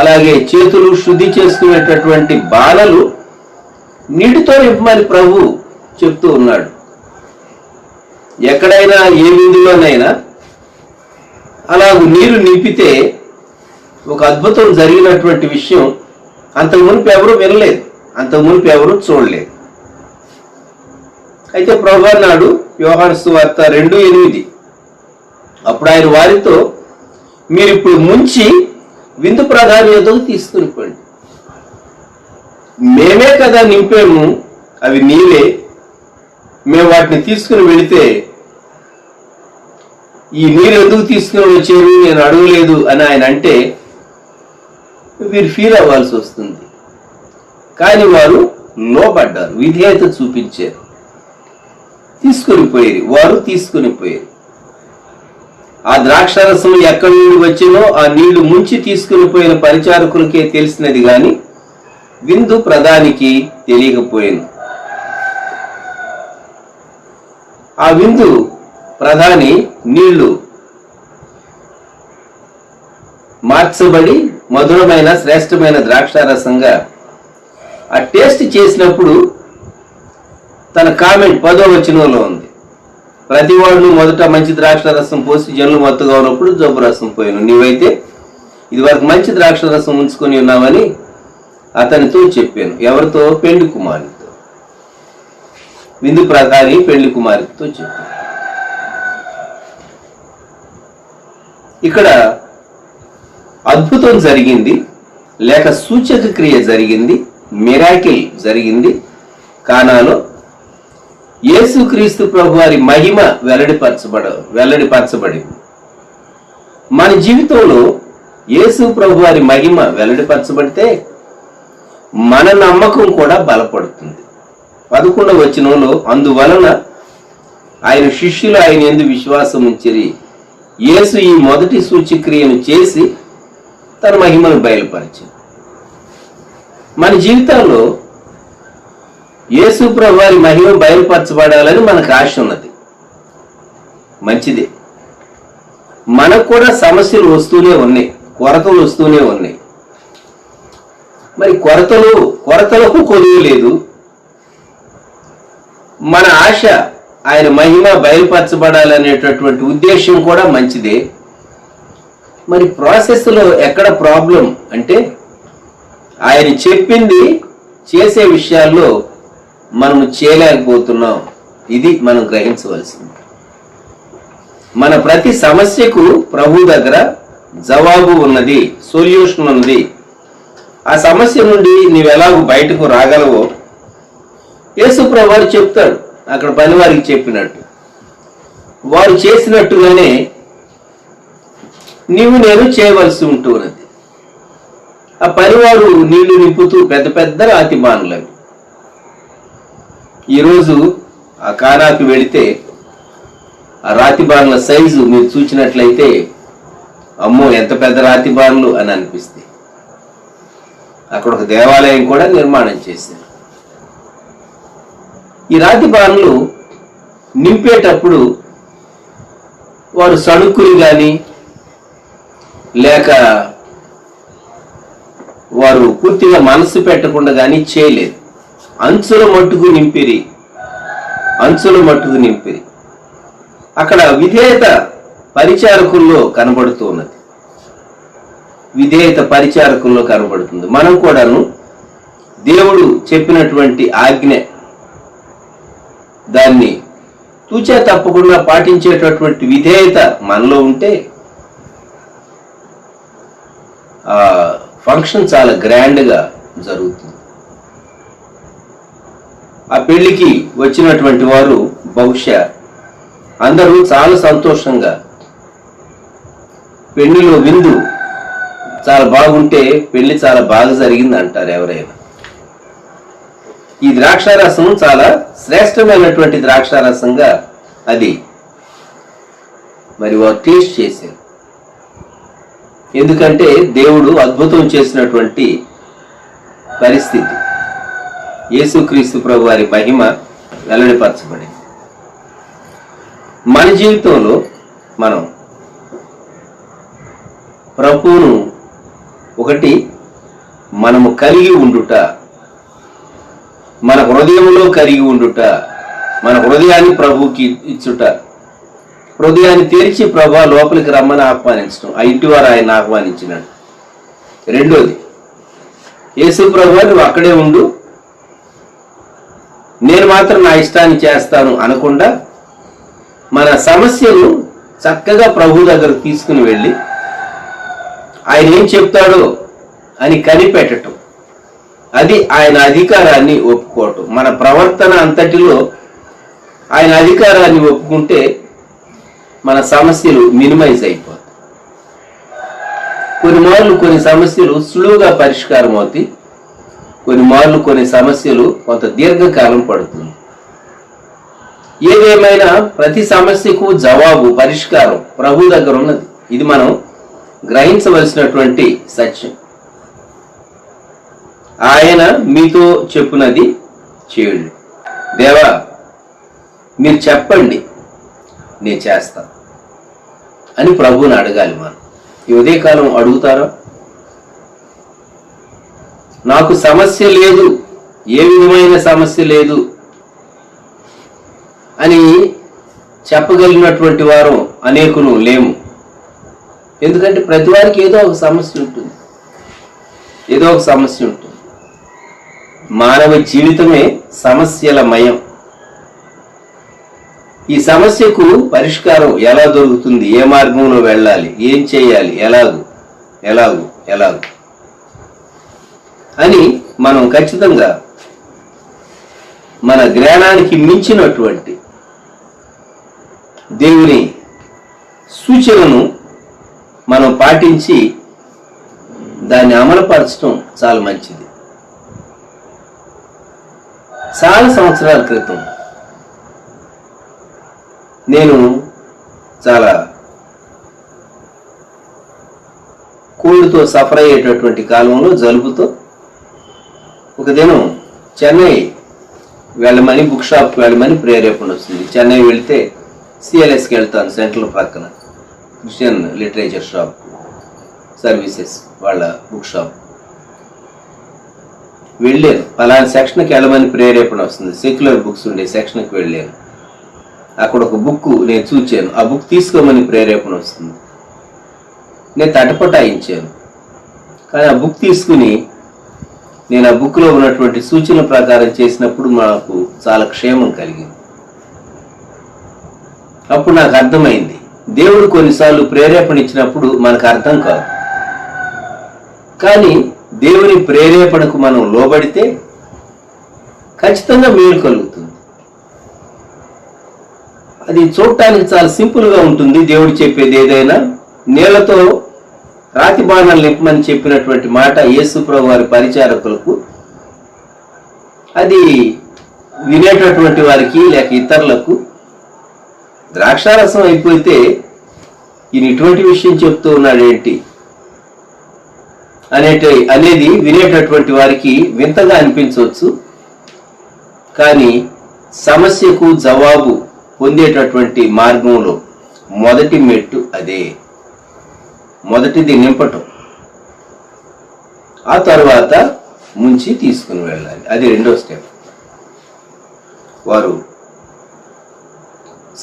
[SPEAKER 3] అలాగే చేతులు శుద్ధి చేసుకునేటటువంటి బాణలు నీటితో నింపమని ప్రభు చెప్తూ ఉన్నాడు. ఎక్కడైనా ఏ విందులోనైనా అలాగ నీరు నింపితే ఒక అద్భుతం జరిగినటువంటి విషయం అంతకు మునుపు ఎవరు వినలేదు, అంతకు మునుపు ఎవరు చూడలేదు. అయితే ప్రభు అన్నాడు యోహాను సువార్త 2:8, అప్పుడు ఆయన వారితో, మీరు ఇప్పుడు ముంచి విందు ప్రధాని ఎదుగు తీసుకుని పోండి. మేమే కదా నింపాము, అవి నీవే, మేము వాటిని తీసుకుని వెళితే ఈ నీరు ఎందుకు తీసుకుని వచ్చేది, నేను అడగలేదు అని ఆయన అంటే వీరు ఫీల్ అవ్వాల్సి వస్తుంది. కానీ వారు లోబడ్డారు, విధేయత చూపించారు, వారు తీసుకుని పోయారు. ఆ ద్రాక్షారసం ఎక్కడి నుండి వచ్చినో ఆ నీళ్లు ముంచి తీసుకుని పోయిన పరిచారకులకే తెలిసినది గాని విందు ప్రధానికి తెలియకపోయింది. ఆ విందు ప్రధాని నీళ్లు మార్చబడి మధురమైన శ్రేష్టమైన ద్రాక్షారసంగా ఆ టేస్ట్ చేసినప్పుడు తన కామెంట్ 10వ వచనంలో ఉంది. ప్రతివాడు మొదట మంచి ద్రాక్షారసం పోసి జనులు మత్తుగా ఉన్నప్పుడు జబ్బు రసం పోయాను, నీవైతే ఇది వరకు మంచి ద్రాక్షారసం ఉంచుకొని ఉన్నావని అతనితో చెప్పాను. ఎవరితో? పెళ్లి కుమారుడితో. విందు ప్రధాని పెళ్లి కుమారుడితో చెప్పాను. ఇక్కడ అద్భుతం జరిగింది, లేక సూచక క్రియ జరిగింది, మిరాకిల్ జరిగింది. కానాలో యేసుక్రీస్తు ప్రభు వారి మహిమ వెల్లడిపరచబడింది. మన జీవితంలో యేసు ప్రభు వారి మహిమ వెల్లడిపరచబడితే మన నమ్మకం కూడా బలపడుతుంది. 11వ వచనంలో, అందువలన ఆయన శిష్యులు ఆయన యందు విశ్వాసం ఉంచిరి, యేసు ఈ మొదటి సూచక్రియను చేసి తన మహిమను బయలుపరిచింది. మన జీవితాల్లో యేసు ప్రభువు వారి మహిమ బయలుపరచబడాలని మనకు ఆశ ఉన్నది, మంచిదే. మనకు కూడా సమస్యలు వస్తూనే ఉన్నాయి, కొరతలు వస్తూనే ఉన్నాయి. మరి కొరతలకు కొలువు లేదు. మన ఆశ ఆయన మహిమ బయలుపరచబడాలనేటటువంటి ఉద్దేశం కూడా మంచిదే. మరి ప్రాసెస్లో ఎక్కడ ప్రాబ్లం అంటే, ఆయన చెప్పింది చేసే విషయాల్లో మనము చేయలేకపోతున్నాం. ఇది మనం గ్రహించవలసింది. మన ప్రతి సమస్యకు ప్రభు దగ్గర జవాబు ఉన్నది, సొల్యూషన్ ఉన్నది. ఆ సమస్య నుండి నీవు ఎలాగో బయటకు రాగలవో యేసు ప్రభు వారు చెప్తాడు. అక్కడ పని వారికి చెప్పినట్టు, వారు చేసినట్టుగానే నేను చేయవలసి ఉంటున్నది. ఆ పనివారు నీళ్లు నింపుతూ పెద్ద పెద్ద రాతి బాణులవి. ఈరోజు ఆ కానాకు వెళితే ఆ రాతి బాణుల సైజు మీరు చూసినట్లయితే, అమ్మో ఎంత పెద్ద రాతి బాణులు అని అనిపిస్తాయి. అక్కడ ఒక దేవాలయం కూడా నిర్మాణం చేశారు. ఈ రాతి బాణులు నింపేటప్పుడు వారు సణుక్కుని కానీ లేక వారు పూర్తిగా మనసు పెట్టకుండా కానీ చేయలేదు. అంచుల మట్టుకు నింపిరి. అక్కడ విధేయత పరిచారకుల్లో కనబడుతూ ఉన్నది. మనం కూడాను దేవుడు చెప్పినటువంటి ఆజ్ఞ దాన్ని తూచా తప్పకుండా పాటించేటటువంటి విధేయత మనలో ఉంటే ఆ ఫంక్షన్ చాలా గ్రాండ్గా జరుగుతుంది. ఆ పెళ్లికి వచ్చినటువంటి వారు బహుశా అందరూ చాలా సంతోషంగా, పెళ్లిలో విందు చాలా బాగుంటే పెళ్లి చాలా బాగా జరిగింది అంటారు ఎవరైనా. ఈ ద్రాక్షారసం చాలా శ్రేష్టమైనటువంటి ద్రాక్షారసంగా అది మరి వారు టేస్ట్ చేశారు. ఎందుకంటే దేవుడు అద్భుతం చేసినటువంటి పరిస్థితి, యేసుక్రీస్తు ప్రభు వారి మహిమ వెల్లడిపరచబడింది. మన జీవితంలో మనం ప్రభువును ఒకటి మనము కలిగి ఉండుట, మన హృదయంలో కలిగి ఉండుట, మన హృదయాన్ని ప్రభువుకి ఇచ్చుట, హృదయాన్ని తెరిచి ప్రభు లోపలికి రమ్మని ఆహ్వానించడం, ఆ ఇంటి వారు ఆయన ఆహ్వానించినాడు. రెండోది, యేసు ప్రభు నువ్వు అక్కడే ఉండు, నేను మాత్రం నా ఇష్టాన్ని చేస్తాను అనకుండా మన సమస్యను చక్కగా ప్రభు దగ్గరకు తీసుకుని వెళ్ళి ఆయన ఏం చెప్తాడో అని కనిపెట్టడం, అది ఆయన అధికారాన్ని ఒప్పుకోవటం. మన ప్రవర్తన అంతటిలో ఆయన అధికారాన్ని ఒప్పుకుంటే మన సమస్యలు మినిమైజ్ అయిపోతాయి. కొన్ని సమస్యలు సులువుగా పరిష్కారం అవుతాయి, కొన్ని సమస్యలు కొంత దీర్ఘకాలం పడుతుంది. ఏదేమైనా ప్రతి సమస్యకు జవాబు, పరిష్కారం ప్రభు దగ్గర ఉన్నది. ఇది మనం గ్రహించవలసినటువంటి సత్యం. ఆయన మీతో చెప్పునది చేయండి. దేవా మీరు చెప్పండి, నేను చేస్తా అని ప్రభువుని అడగాలి. మనం ఈ ఉదయకాలం అడుగుతారా? నాకు సమస్య లేదు, ఏ విధమైన సమస్య లేదు అని చెప్పగలిగినటువంటి వారు అనేకులు లేము. ఎందుకంటే ప్రతి వారికి ఏదో ఒక సమస్య ఉంటుంది. మానవ జీవితమే సమస్యలమయం. ఈ సమస్యకు పరిష్కారం ఎలా దొరుకుతుంది, ఏ మార్గంలో వెళ్ళాలి, ఏం చేయాలి, ఎలాగు అని మనం ఖచ్చితంగా మన జ్ఞానానికి మించినటువంటి దేవుని సూచనను మనం పాటించి దాన్ని అమలుపరచడం చాలా మంచిది. చాలా సంవత్సరాల క్రితం నేను చాలా కోల్డ్తో సఫర్ అయ్యేటటువంటి కాలంలో, జలుబుతో ఒక దినం చెన్నై వెళ్ళమని, బుక్ షాప్కి వెళ్ళమని ప్రేరేపణ వస్తుంది. చెన్నై వెళ్తే సిఎల్ఎస్కి వెళ్తాను, సెంట్రల్ పక్కన క్రిస్టియన్ లిటరేచర్ షాప్ సర్వీసెస్ వాళ్ళ బుక్ షాప్ వెళ్ళాను. అలాంటి సెక్షన్కి వెళ్ళమని ప్రేరేపణ వస్తుంది. సెక్యులర్ బుక్స్ ఉండే సెక్షన్కి వెళ్ళాను. అక్కడ ఒక బుక్ నేను చూచాను. ఆ బుక్ తీసుకోమని ప్రేరేపణ వస్తుంది. నేను తటపటాయించాను. కానీ ఆ బుక్ తీసుకుని నేను ఆ బుక్లో ఉన్నటువంటి సూచనల ప్రకారం చేసినప్పుడు నాకు చాలా క్షేమం కలిగింది. అప్పుడు నాకు అర్థమైంది, దేవుడు కొన్నిసార్లు ప్రేరేపణ ఇచ్చినప్పుడు మనకు అర్థం కాదు, కానీ దేవుని ప్రేరేపణకు మనం లోబడితే ఖచ్చితంగా మేలు కలుగుతుంది. అది చూడటానికి చాలా సింపుల్గా ఉంటుంది. దేవుడు చెప్పేది ఏదైనా నీళ్లతో రాతి బాణాలు నింపమని చెప్పినటువంటి మాట యేసు ప్రభు వారి పరిచారకులకు, అది వినేటటువంటి వారికి లేక ఇతరులకు ద్రాక్షారసం అయిపోతే ఈయన ఇటువంటి విషయం చెప్తూ ఉన్నాడేంటి అనేది వినేటటువంటి వారికి వింతగా అనిపించవచ్చు. కానీ సమస్యకు జవాబు పొందేటటువంటి మార్గంలో మొదటి మెట్టు అదే. మొదటిది నింపటం, ఆ తర్వాత ముంచి తీసుకుని వెళ్ళాలి. అది రెండో స్టెప్. వారు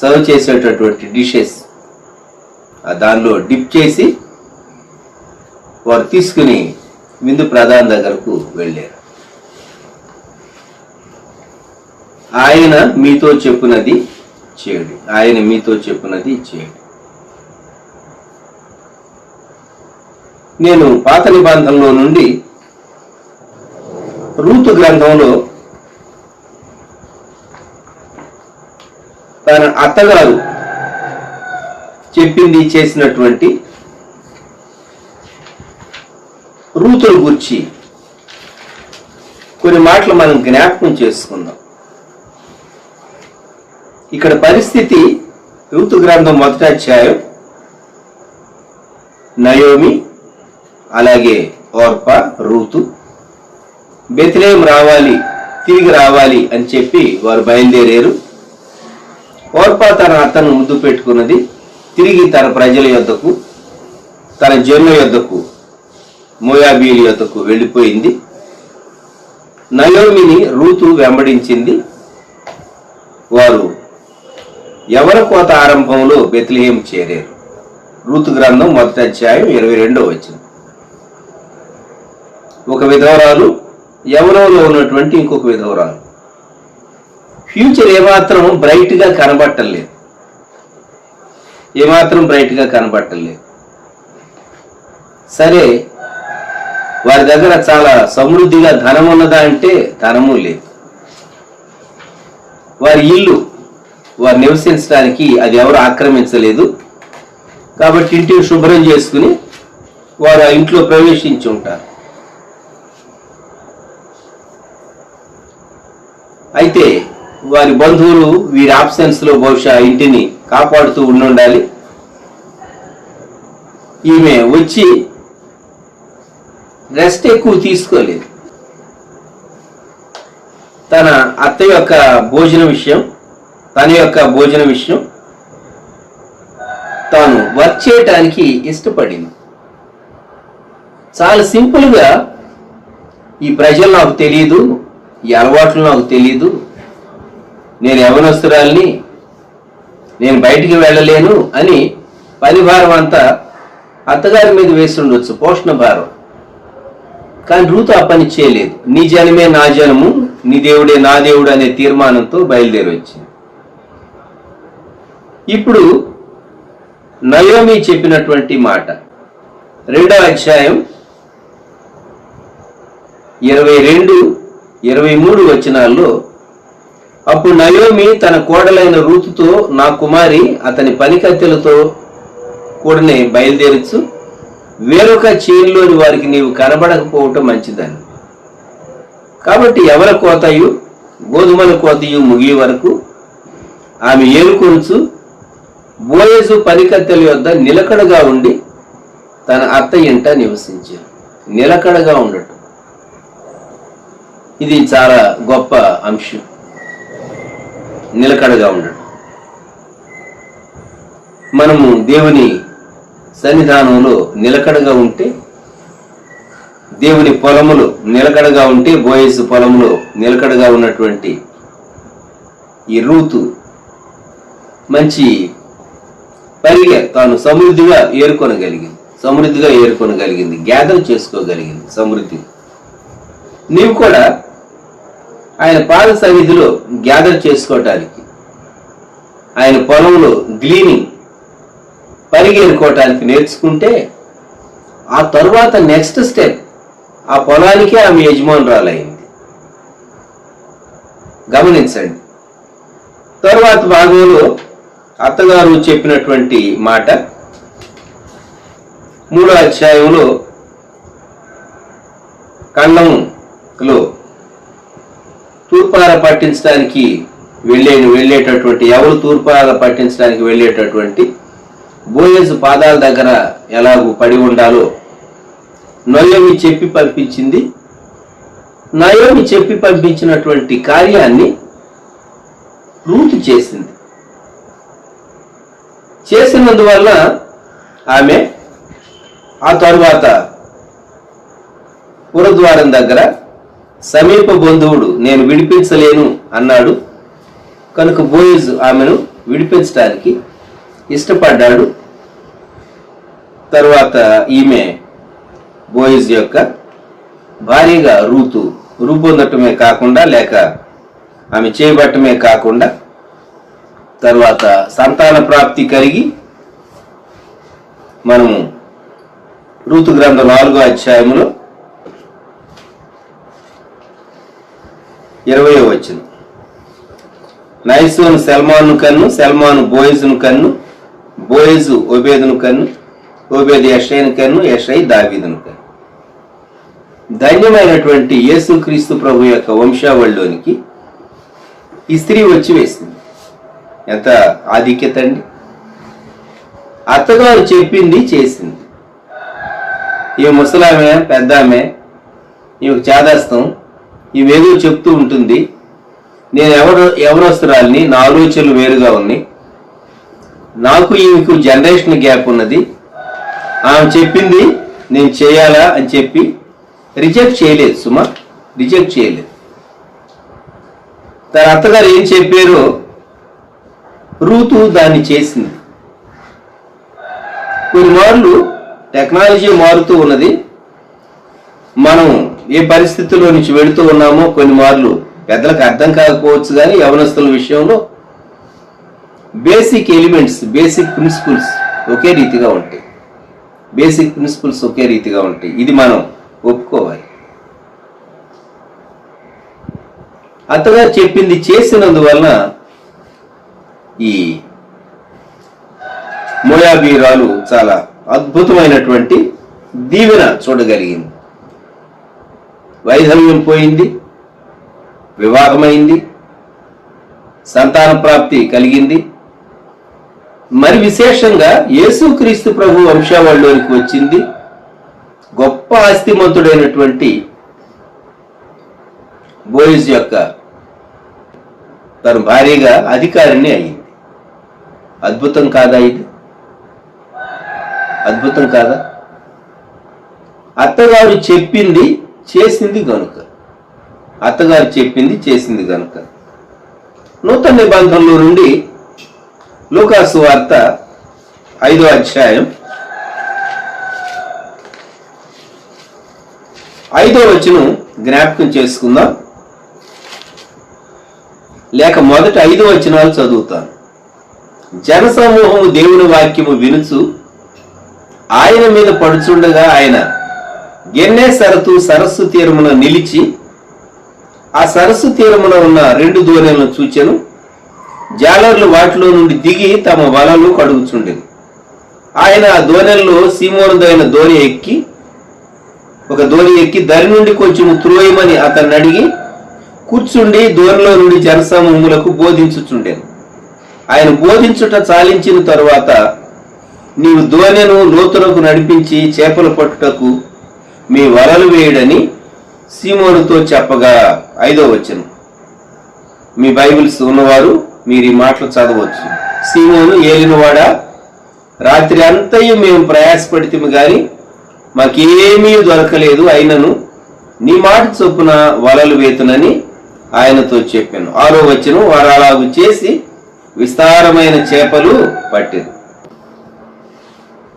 [SPEAKER 3] సర్వ్ చేసేటటువంటి డిషెస్ దానిలో డిప్ చేసి వారు తీసుకుని విందు ప్రధాని దగ్గరకు వెళ్ళారు. ఆయన మీతో చెప్పునది చేయండి, ఆయన మీతో చెప్పునది చేయండి. నేను పాత నిబంధనలో నుండి రూతు గ్రంథంలో తన అత్తగారు చెప్పింది చేసినటువంటి రూతుల గురించి కొన్ని మాటలు మనం జ్ఞాపకం చేసుకుందాం. ఇక్కడ పరిస్థితి రూతు గ్రంథం 1వ అధ్యాయం, నయోమి అలాగే ఓర్పా, రూతు బెత్లెహేము రావాలి, తిరిగి రావాలి అని చెప్పి వారు బయలుదేరారు. ఓర్పా తన అత్తను ముద్దు పెట్టుకున్నది. తిరిగి తన ప్రజల యొద్దకు, తన జనుల యొద్దకు, మోయాబీల యొద్దకు వెళ్ళిపోయింది. నయోమిని రూతు వెంబడించింది. వారు యవన కోత ఆరంభంలో బెత్లెహేము చేరారు. రూతు గ్రంథం 1వ అధ్యాయం 22వ వచనం. ఒక విధవరాలు, యవనంలో ఉన్నటువంటి ఇంకొక విధవరాలు. ఫ్యూచర్ ఏమాత్రం బ్రైట్ గా కనబట్టలేదు, ఏమాత్రం బ్రైట్ గా కనబట్టలేదు. సరే, వారి దగ్గర చాలా సమృద్ధిగా ధనం ఉన్నదా అంటే ధనము లేదు. వారి ఇల్లు వారు నివసించడానికి అది ఎవరు ఆక్రమించలేదు. కాబట్టి ఇంటిని శుభ్రం చేసుకుని వారు ఆ ఇంట్లో ప్రవేశించి ఉంటారు. అయితే వారి బంధువులు వీరి ఆబ్సెన్స్ లో బహుశా ఇంటిని కాపాడుతూ ఉండాలి. ఈమె వచ్చి రెస్ట్ ఎక్కువ తీసుకోలేదు. తన అత్త యొక్క భోజన విషయం, తన యొక్క భోజన విషయం తాను వర్క్ చేయటానికి ఇష్టపడింది. చాలా సింపుల్గా, ఈ ప్రజలు నాకు తెలియదు, ఈ అలవాట్లు నాకు తెలియదు, నేను యవనస్తురాల్ని, నేను బయటికి వెళ్ళలేను అని పని భారం అంతా అత్తగారి మీద వేసి ఉండొచ్చు, పోషణ భారం. కానీ రూతు ఆ పని చేయలేదు. నీ జనమే నా జనము, నీ దేవుడే నా దేవుడు అనే తీర్మానంతో బయలుదేరి వచ్చింది. ఇప్పుడు నయోమి చెప్పినటువంటి మాట 2వ అధ్యాయం 22, 23 వచనాల్లో, అప్పుడు నయోమి తన కోడలైన రూతుతో, నా కుమారి అతని పనికత్తెలతో కూడానే బయలుదేరచ్చు, వేరొక చేనులోని వారికి నీవు కనబడకపోవటం మంచిదని. కాబట్టి ఎవర కోతయు గోధుమల కోతయు ముగియ వరకు ఆమె ఏరుకొంచు బోయజు పనికత్తెల యొద్ద నిలకడగా ఉండి తన అత్త ఇంట నివసించారు. నిలకడగా ఉండటం. ఇది చాలా గొప్ప అంశం, నిలకడగా ఉండడం. మనము దేవుని సన్నిధానంలో నిలకడగా ఉంటే, దేవుని పొలములో నిలకడగా ఉంటే, బోయజు పొలంలో నిలకడగా ఉన్నటువంటి ఈ రూతు మంచి పరిగా తాను సమృద్ధిగా ఏరుకొనగలిగింది, గ్యాదర్ చేసుకోగలిగింది సమృద్ధి. నీవు కూడా ఆయన పాద సన్నిధిలో గ్యాదర్ చేసుకోవటానికి, ఆయన పొలంలో గ్లీనింగ్ పరిగెరుకోవటానికి నేర్చుకుంటే, ఆ తరువాత నెక్స్ట్ స్టెప్ ఆ పొలానికే ఆమె యజమానురాలైంది. గమనించండి. తరువాత భాగంలో అత్తగారు చెప్పినటువంటి మాట 3వ అధ్యాయంలో ఖండంలో తూర్పార పట్టించడానికి వెళ్ళేటటువంటి ఎవరు తూర్పార పట్టించడానికి వెళ్ళేటటువంటి బోయజు పాదాల దగ్గర ఎలాగూ పడి ఉండాలో నయోమి చెప్పి పంపించింది. నయోమి చెప్పి పంపించినటువంటి కార్యాన్ని రూతు చేసినందువల్ల ఆమె ఆ తరువాత పురద్వారం దగ్గర సమీప బంధువుడు నేను విడిపించలేను అన్నాడు కనుక బోయజు ఆమెను విడిపించడానికి ఇష్టపడ్డాడు. తరువాత ఈమె బోయజు యొక్క భార్యగా రూపొందటమే కాకుండా, లేక ఆమె చేయబట్టమే కాకుండా, తర్వాత సంతాన ప్రాప్తి కలిగి మనము రూతు గ్రంథం 4వ అధ్యాయంలో 20వ వచనం, నయసోను సెల్మాను కన్ను, సెల్మాను బోయజును కన్ను, బోయజు ఓబేదును కన్ను, ఓబేదు యెషైను కన్ను, యెషై దావీదును కన్ను. ధన్యమైనటువంటి యేసుక్రీస్తు ప్రభు యొక్క వంశావళిలోనికి ఈ స్త్రీ వచ్చి వేసింది. ఎంత ఆధిక్యత అండి! అత్తగారు చెప్పింది చేసింది. ఈ ముసలామె పెద్దామె, ఈమెకు చేదస్తం, ఈమెదో చెప్తూ ఉంటుంది. నేను ఎవరొస్తురాలని, నా ఆలోచనలు వేరుగా ఉన్నాయి, నాకు ఈమెకు జనరేషన్ గ్యాప్ ఉన్నది, ఆమె చెప్పింది నేను చేయాలా అని చెప్పి రిజెక్ట్ చేయలేదు. రిజెక్ట్ చేయలేదు. తన అత్తగారు ఏం చెప్పారో రూతు దాన్ని చేసింది. కొన్ని మార్లు టెక్నాలజీ మారుతూ ఉన్నది. మనం ఏ పరిస్థితుల్లో నుంచి వెళుతూ ఉన్నామో కొన్ని మార్లు పెద్దలకు అర్థం కాకపోవచ్చు, కానీ యవనస్తుల విషయంలో బేసిక్ ఎలిమెంట్స్, బేసిక్ ప్రిన్సిపల్స్ ఒకే రీతిగా ఉంటాయి. ఇది మనం ఒప్పుకోవాలి. అత్తగారు చెప్పింది చేసినందువలన ఈ మోయాబీరాలు చాలా అద్భుతమైనటువంటి దీవెన చూడగలిగింది. వైధవ్యం పోయింది, వివాహమైంది, సంతాన ప్రాప్తి కలిగింది. మరి విశేషంగా యేసుక్రీస్తు ప్రభు వంశావళిలోనికి వచ్చింది. గొప్ప ఆస్తిమంతుడైనటువంటి బోయజు యొక్క తన భార్యగా అధికారిని అయింది. అద్భుతం కాదా ఇది? అద్భుతం కాదా? అత్తగారు చెప్పింది చేసింది గనుక. నూతన నిబంధనలో నుండి లూకాసు వార్త 5వ అధ్యాయం 5వ వచనం జ్ఞాపకం చేసుకుందాం, లేక మొదట 5 వచనాలు చదువుతాను. జనసమూహము దేవుని వాక్యము వినుచు ఆయన మీద పడుచుండగా ఆయన గెన్నేసరతు సరస్సు తీరమున నిలిచి ఆ సరస్సు తీరమున ఉన్న 2 దోణెలను చూచెను. జాలర్లు వాటిలో నుండి దిగి తమ వలలు కడుగుచుండెను. ఆయన ఆ దోణెల్లో సీమోనుదైన ఒక దోణి ఎక్కి దరి నుండి కొంచెం త్రోయమని అతన్ని అడిగి కూర్చుండి దోణిలో నుండి జనసమూహములకు బోధించుచుండెను. ఆయన బోధించుట చాలించిన తరువాత, నీవు దోణెను లోతులకు నడిపించి చేపలు పట్టుటకు మీ వలలు వేయడని సీమోనుతో చెప్పగా 5వ వచనం. మీ బైబిల్స్ ఉన్నవారు మీరు ఈ మాటలు చదవచ్చు. సీమోను ఏలినవాడా, రాత్రి అంతయు మేము ప్రయాసపడితిమి గాని మాకేమీ దొరకలేదు, అయినను నీ మాట చొప్పున వలలు వేతునని ఆయనతో చెప్పాను. 6వ వచనం. వారు అలాగు చేసి విస్తారమైన చేపలు పట్టారు.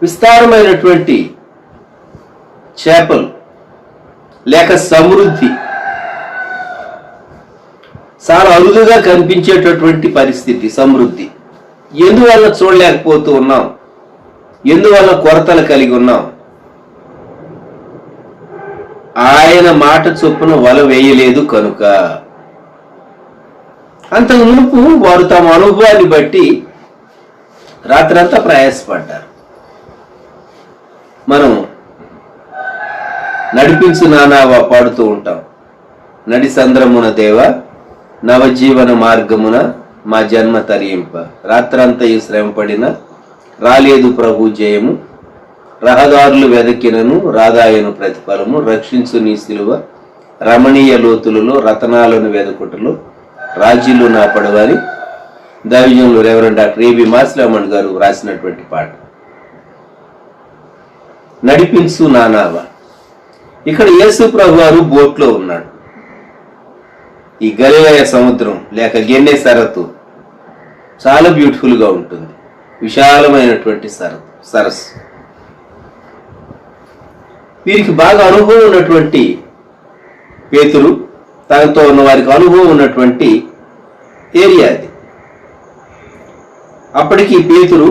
[SPEAKER 3] విస్తారమైనటువంటి చేపలు లేక సమృద్ధి చాలా అరుదుగా కనిపించేటటువంటి పరిస్థితి. సమృద్ధి ఎందువల్ల చూడలేకపోతూ ఉన్నాం? ఎందువల్ల కొరతలు కలిగి ఉన్నాం? ఆయన మాట చొప్పున వల వేయలేదు కనుక. అంతకు మునుపు వారు తమ అనుభవాన్ని బట్టి రాత్రంతా ప్రయాసపడ్డారు. మనం నడిపించు నానావా పాడుతూ ఉంటాం. నడి సంద్రమున దేవ నవజీవన మార్గమున మా జన్మ తరింప, రాత్రంతయు శ్రమపడిన రాలేదు ప్రభు జయము, రహదారులు వెదకినను రాదాయను ప్రతిఫలము, రక్షించు నీ సిలువ రమణీయ లోతులలో రతనాలను వెదకుటలో రాజీలు నా పడవని దైవజనులు రెవరెండ్ డాక్టర్ ఏబి మాసిలామణి గారు రాసినటువంటి పాట. నడిపించు నానావా. ఇక్కడ యేసు ప్రభు వారు బోట్లో ఉన్నాడు. ఈ గలిలయ సముద్రం లేక గెన్నె సరస్సు చాలా బ్యూటిఫుల్ గా ఉంటుంది. విశాలమైనటువంటి సరస్సు. వీరికి బాగా అనుభవం ఉన్నటువంటి పేతురు, తనతో ఉన్న వారికి అనుభవం ఉన్నటువంటి ఏరియా అది. అప్పటికి పేతురు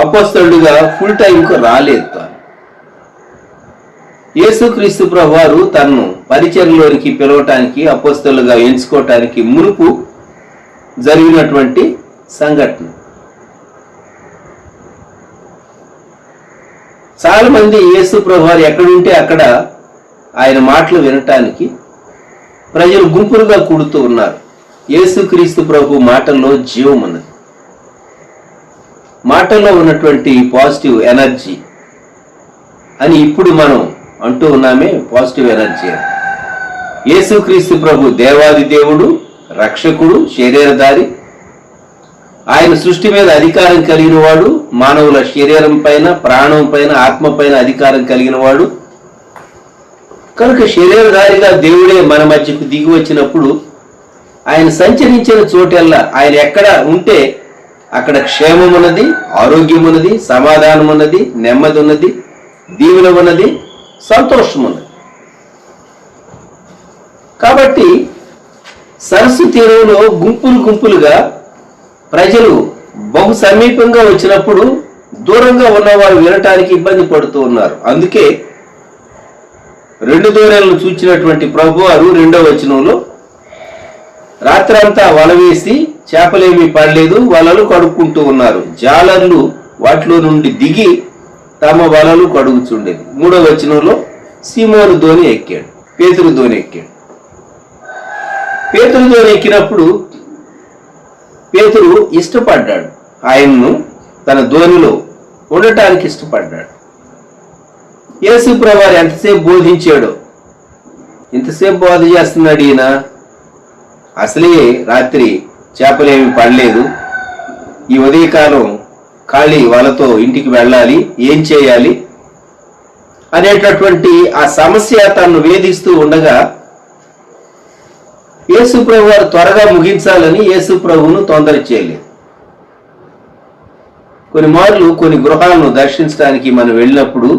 [SPEAKER 3] అపోస్తలుడిగా ఫుల్ టైంకు రాలేదు. తాను యేసుక్రీస్తు ప్రభువారు తనను పరిచర్యలోనికి పిలవటానికి, అపోస్తలుగా ఎంచుకోవటానికి మునుపు జరిగినటువంటి సంఘటన. చాలా మంది యేసు ప్రభువారు ఎక్కడుంటే అక్కడ ఆయన మాటలు వినటానికి ప్రజలు గుంపులుగా కూడుతూ ఉన్నారు. యేసుక్రీస్తు ప్రభు మాటల్లో జీవం ఉన్నది. మాటల్లో ఉన్నటువంటి పాజిటివ్ ఎనర్జీ అని ఇప్పుడు మనం అంటూ ఉన్నామే, పాజిటివ్ ఎనర్జీ. యేసుక్రీస్తు ప్రభు దేవాది దేవుడు, రక్షకుడు, శరీరధారి. ఆయన సృష్టి మీద అధికారం కలిగిన వాడు. మానవుల శరీరం పైన, ప్రాణం పైన, ఆత్మ పైన అధికారం కలిగిన వాడు. కనుక శరీరధారిగా దేవుడే మన మధ్యకు దిగి వచ్చినప్పుడు ఆయన సంచరించిన చోటెల్లా, ఆయన ఎక్కడ ఉంటే అక్కడ క్షేమం ఉన్నది, ఆరోగ్యం ఉన్నది, సమాధానం ఉన్నది, నెమ్మది ఉన్నది, దీవెన ఉన్నది, సంతోషం ఉన్నది. కాబట్టి సరస్సు తీరంలో గుంపులు గుంపులుగా ప్రజలు బహు సమీపంగా వచ్చినప్పుడు దూరంగా ఉన్నవారు వినటానికి ఇబ్బంది పడుతూ ఉన్నారు. అందుకే 2 దూరాలను చూచినటువంటి ప్రభువారు 2వ వచనంలో రాత్రంతా వల వేసి చేపలేమీ పడలేదు, వలలు కడుక్కుంటూ ఉన్నారు. జాలర్లు వాటిలో నుండి దిగి తమ వలలు కడుగుచుండేది. 3వ వచనంలో సీమోను దోణి ఎక్కాడు, పేతురు దోణి ఎక్కాడు. పేతురు దోణి ఎక్కినప్పుడు పేతురు ఇష్టపడ్డాడు, ఆయన్ను తన దోణిలో ఉండటానికి ఇష్టపడ్డాడు. యేసు ప్రభువారు ఎంతసేపు బోధించాడో, ఇంతసేపు బోధ చేస్తున్నాడు ఈయన. అసలే రాత్రి చేపలేమి పడలేదు, ఈ ఉదయకాలం ఖాళీ వలతో ఇంటికి వెళ్ళాలి, ఏం చేయాలి అనేటటువంటి ఆ సమస్య తనను వేధిస్తూ ఉండగా యేసు ప్రభు వారు త్వరగా ముగించాలని యేసు ప్రభువును తొందర చేయలేదు. కొన్ని మార్లు కొన్ని గృహాలను దర్శించడానికి మనం వెళ్ళినప్పుడు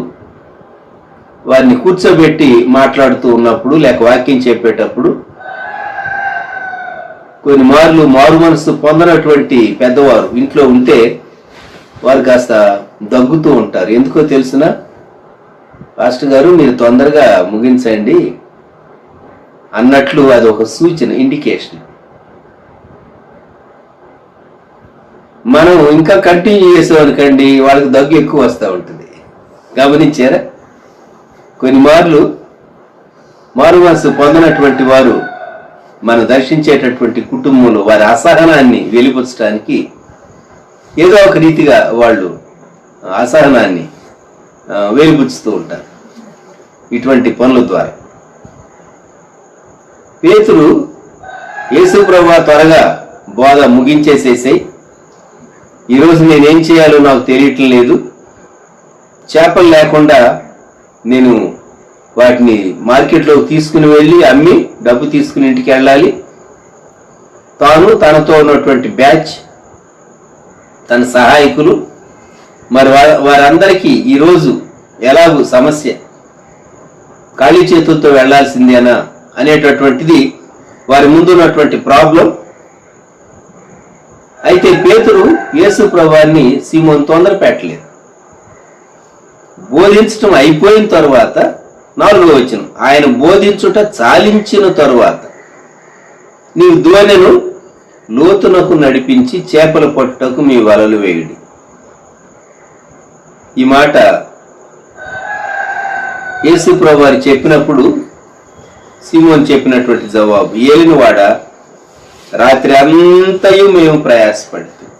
[SPEAKER 3] వారిని కూర్చోబెట్టి మాట్లాడుతూ ఉన్నప్పుడు లేక వాక్యం చెప్పేటప్పుడు కొన్ని మార్లు మారు మనసు పొందనటువంటి పెద్దవారు ఇంట్లో ఉంటే వారు కాస్త దగ్గుతూ ఉంటారు. ఎందుకో తెలుసిన, పాస్టర్ గారు మీరు తొందరగా ముగించండి అన్నట్లు అది ఒక సూచన, ఇండికేషన్. మనం ఇంకా కంటిన్యూ చేసామనుకోండి వాళ్ళకి దగ్గు ఎక్కువ వస్తూ ఉంటుంది. గమనించారా? కొన్ని మార్లు మారు మనసు పొందనటువంటి వారు మనం దర్శించేటటువంటి కుటుంబంలో వారి అసహనాన్ని వెలిపుచ్చడానికి ఏదో ఒక రీతిగా వాళ్ళు అసహనాన్ని వెలిపుచ్చుతూ ఉంటారు ఇటువంటి పనుల ద్వారా. పేతురు, యేసు ప్రభువా త్వరగా బోధ ముగించేసేసాయి, ఈరోజు నేనేం చేయాలో నాకు తెలియటం లేదు, చేపలు లేకుండా నేను వాటిని మార్కెట్లోకి తీసుకుని వెళ్ళి అమ్మి డబ్బు తీసుకుని ఇంటికి వెళ్ళాలి, తాను తనతో ఉన్నటువంటి బ్యాచ్, తన సహాయకులు, మరి వారందరికీ ఈరోజు ఎలాగూ సమస్య, ఖాళీ చేతులతో వెళ్లాల్సిందేనా అనేటటువంటిది వారి ముందు ఉన్నటువంటి ప్రాబ్లం. అయితే పేతురు యేసు ప్రభువాన్ని సీమోను తొందర పెట్టలేదు. బోధించటం అయిపోయిన తరువాత 4వ వచనం, ఆయన బోధించుట చాలించిన తరువాత నీవు దోణెను లోతునకు నడిపించి చేపలు పట్టుటకు మీ వలలు వేయుడి. ఈ మాట యేసు ప్రభువారు చెప్పినప్పుడు సీమోను చెప్పినటువంటి జవాబు, ఏలినవాడా, రాత్రి అంతయు మేము ప్రయాసపడుతుంది,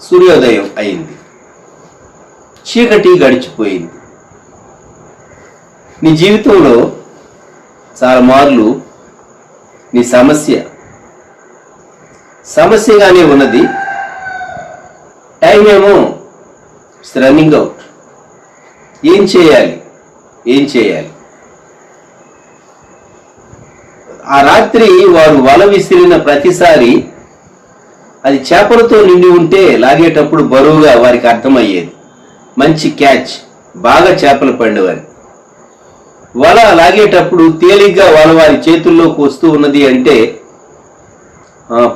[SPEAKER 3] సూర్యోదయం అయింది, చీకటి గడిచిపోయింది. నీ జీవితంలో చాలా మార్లు నీ సమస్యగానే ఉన్నది, టైం ఏమో రన్నింగ్ అవుట్. ఏం చేయాలి? ఆ రాత్రి వారు వల విసిరిన ప్రతిసారి అది చేపలతో నిండి ఉంటే లాగేటప్పుడు బరువుగా వారికి అర్థమయ్యేది, మంచి క్యాచ్, బాగా చేపలు పండేవారి. వల లాగేటప్పుడు తేలిగ్గా వల వారి చేతుల్లోకి వస్తూ ఉన్నది అంటే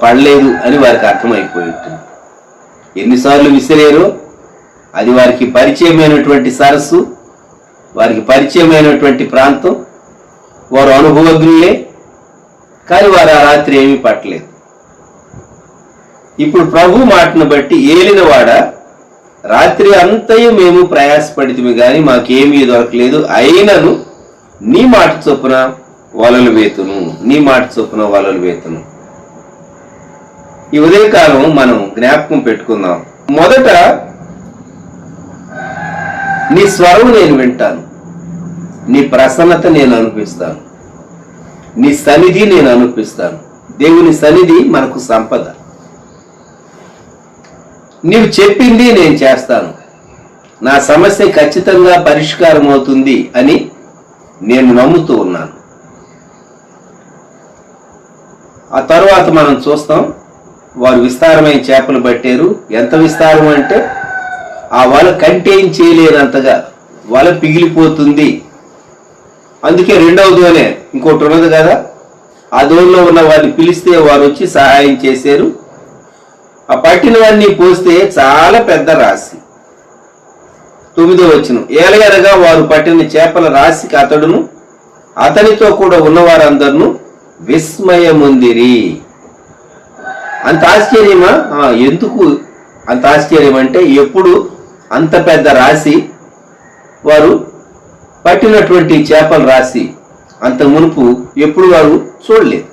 [SPEAKER 3] పడలేదు అని వారికి అర్థమైపోయి ఉంటుంది. ఎన్నిసార్లు విసిరారో అది వారికి పరిచయమైనటువంటి సరస్సు, వారికి పరిచయమైనటువంటి ప్రాంతం, వారు అనుభవజ్ఞులే, కానీ వారు ఆ రాత్రి ఏమీ పట్టలేదు. ఇప్పుడు ప్రభు మాటను బట్టి, ఏలినవాడ, రాత్రి అంతయు మేము ప్రయాసపడితిమి గాని మాకేమీ దొరకలేదు, అయినను నీ మాట చొప్పున వలలు వేతును. ఈ ఉదయకాలం మనం జ్ఞాపకం పెట్టుకుందాం. మొదట నీ స్వరం నేను వింటాను, నీ ప్రసన్నత నేను అనిపిస్తాను, నీ సన్నిధి నేను అనిపిస్తాను. దేవుని సన్నిధి మనకు సంపద. నీవు చెప్పింది నేను చేస్తాను, నా సమస్య ఖచ్చితంగా పరిష్కారం అవుతుంది అని నేను నమ్ముతూ ఉన్నాను. ఆ తరువాత మనం చూస్తాం, వారు విస్తారమైన చేపలు పట్టారు. ఎంత విస్తారం అంటే ఆ వల కంటైన్ చేయలేనంతగా వల పిగిలిపోతుంది. అందుకే రెండవ దోణి ఇంకోటి ఉన్నది కదా, ఆ దోణిలో ఉన్న వారిని పిలిస్తే వారు వచ్చి సహాయం చేశారు. ఆ పట్టినవన్నీ పోస్తే చాలా పెద్ద రాశి. 9వ వచనం, ఏలయనగా వారు పట్టిన చేపల రాశికి అతడును అతనితో కూడా ఉన్నవారందరూ విస్మయముందిరి. అంత ఆశ్చర్యమా? ఎందుకు అంత ఆశ్చర్యం అంటే, ఎప్పుడు అంత పెద్ద రాశి, వారు పట్టినటువంటి చేపల రాశి అంత మునుపు ఎప్పుడు వారు చూడలేదు.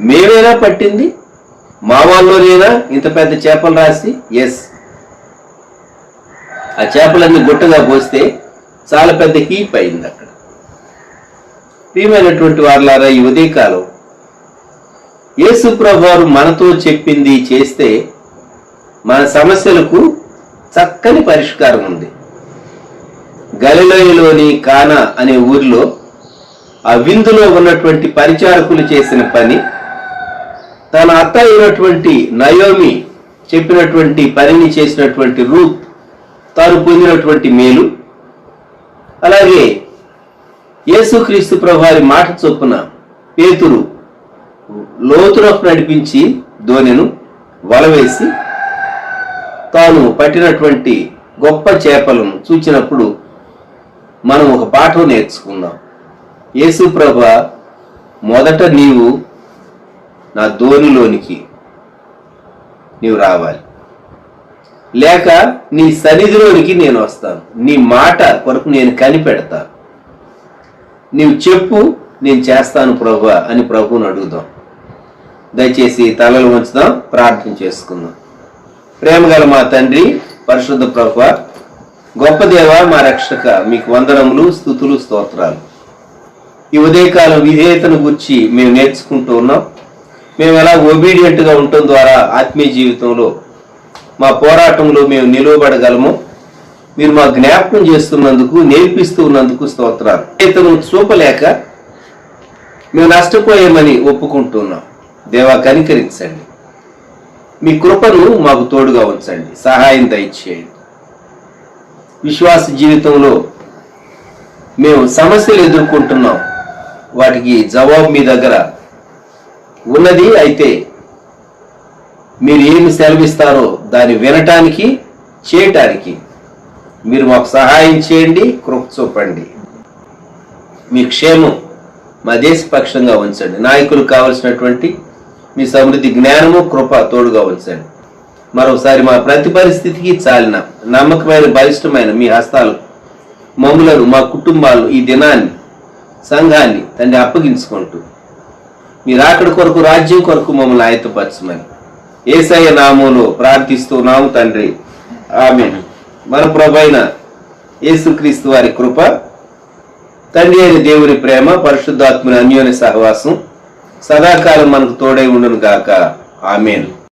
[SPEAKER 3] మేమేనా పట్టింది? మా వాళ్ళలోనేనా ఇంత పెద్ద చేపల రాశి? ఎస్. ఆ చేపలన్నీ గుట్టగా పోస్తే చాలా పెద్ద హీప్ అయింది అక్కడ. ప్రియమైనటువంటి వారులారా, ఈ ఉదయకాలం యేసు ప్రభువారు మనతో చెప్పింది చేస్తే మన సమస్యలకు చక్కని పరిష్కారం ఉంది. గలిలయలోని కానా అనే ఊరిలో ఆ విందులో ఉన్నటువంటి పరిచారకులు చేసిన పని, తన అత్త అయినటువంటి నయోమి చెప్పినటువంటి పనిని చేసినటువంటి రూత్ తాను పొందినటువంటి మేలు, అలాగే యేసుక్రీస్తు ప్రభువారి మాట చొప్పున పేతురు లోతునకు నడిపించి దోణెను వలవేసి తాను పట్టినటువంటి గొప్ప చేపలను చూచినప్పుడు మనం ఒక పాఠం నేర్చుకుందాం. యేసు ప్రభువా, మొదట నీవు నా దోణిలోనికి నీవు రావాలి, లేక నీ సన్నిధిలోనికి నేను వస్తాను, నీ మాట కొరకు నేను కనిపెడతాను, నీవు చెప్పు, నేను చేస్తాను ప్రభువా అని ప్రభువుని అడుగుదాం. దయచేసి తలలు ఉంచుదాం, ప్రార్థన చేసుకుందాం. ప్రేమగల మా తండ్రి, పరిశుద్ధ ప్రభువా, గొప్ప దేవ మా రక్షక, మీకు వందనములు, స్తుతులు, స్తోత్రాలు. ఈ ఉదయకాలం విధేయతను గురించి మేము నేర్చుకుంటూ ఉన్నాం. మేము ఎలా ఒబీడియంట్గా ఉండటం ద్వారా ఆత్మీయ జీవితంలో మా పోరాటంలో మేము నిలువబడగలము మీరు మా జ్ఞాపకం చేస్తున్నందుకు, నేర్పిస్తూ ఉన్నందుకు స్తోత్రాలు. విధేయతను చూపలేక మేము నష్టపోయామని ఒప్పుకుంటున్నాం. దేవా, కనికరించండి. మీ కృపను మాకు తోడుగా ఉంచండి, సహాయం దయచేయండి. విశ్వాస జీవితంలో మేము సమస్యలు ఎదుర్కొంటున్నాం. వాటికి జవాబు మీ దగ్గర ఉన్నది. అయితే మీరు ఏమి సెలవిస్తారో దాన్ని వినటానికి, చేయటానికి మీరు మాకు సహాయం చేయండి, కృప చూపండి. మీ క్షేమం మా దేశ పక్షంగా ఉంచండి. నాయకులు కావలసినటువంటి మీ సమృద్ధి జ్ఞానము, కృప తోడుగా ఉంచండి. మరోసారి మా ప్రతి పరిస్థితికి చాలిన నమ్మకమైన, బలిష్టమైన మీ హస్తాలు మమ్ములను, మా కుటుంబాలు, ఈ దినాన్ని, సంఘాన్ని తండ్రి అప్పగించుకుంటూ మీరు అక్కడి కొరకు, రాజ్యం కొరకు మమ్మల్ని ఆయత్తపరచమని యేసయ్య నామములో ప్రార్థిస్తున్నాము తండ్రి, ఆమేన్. మన ప్రభువైన యేసుక్రీస్తు వారి కృప, తండ్రి అయిన దేవుని ప్రేమ, పరిశుద్ధాత్మని అన్యోన్య సహవాసం సదాకాలం మనకు తోడై ఉండును గాక. ఆమేన్.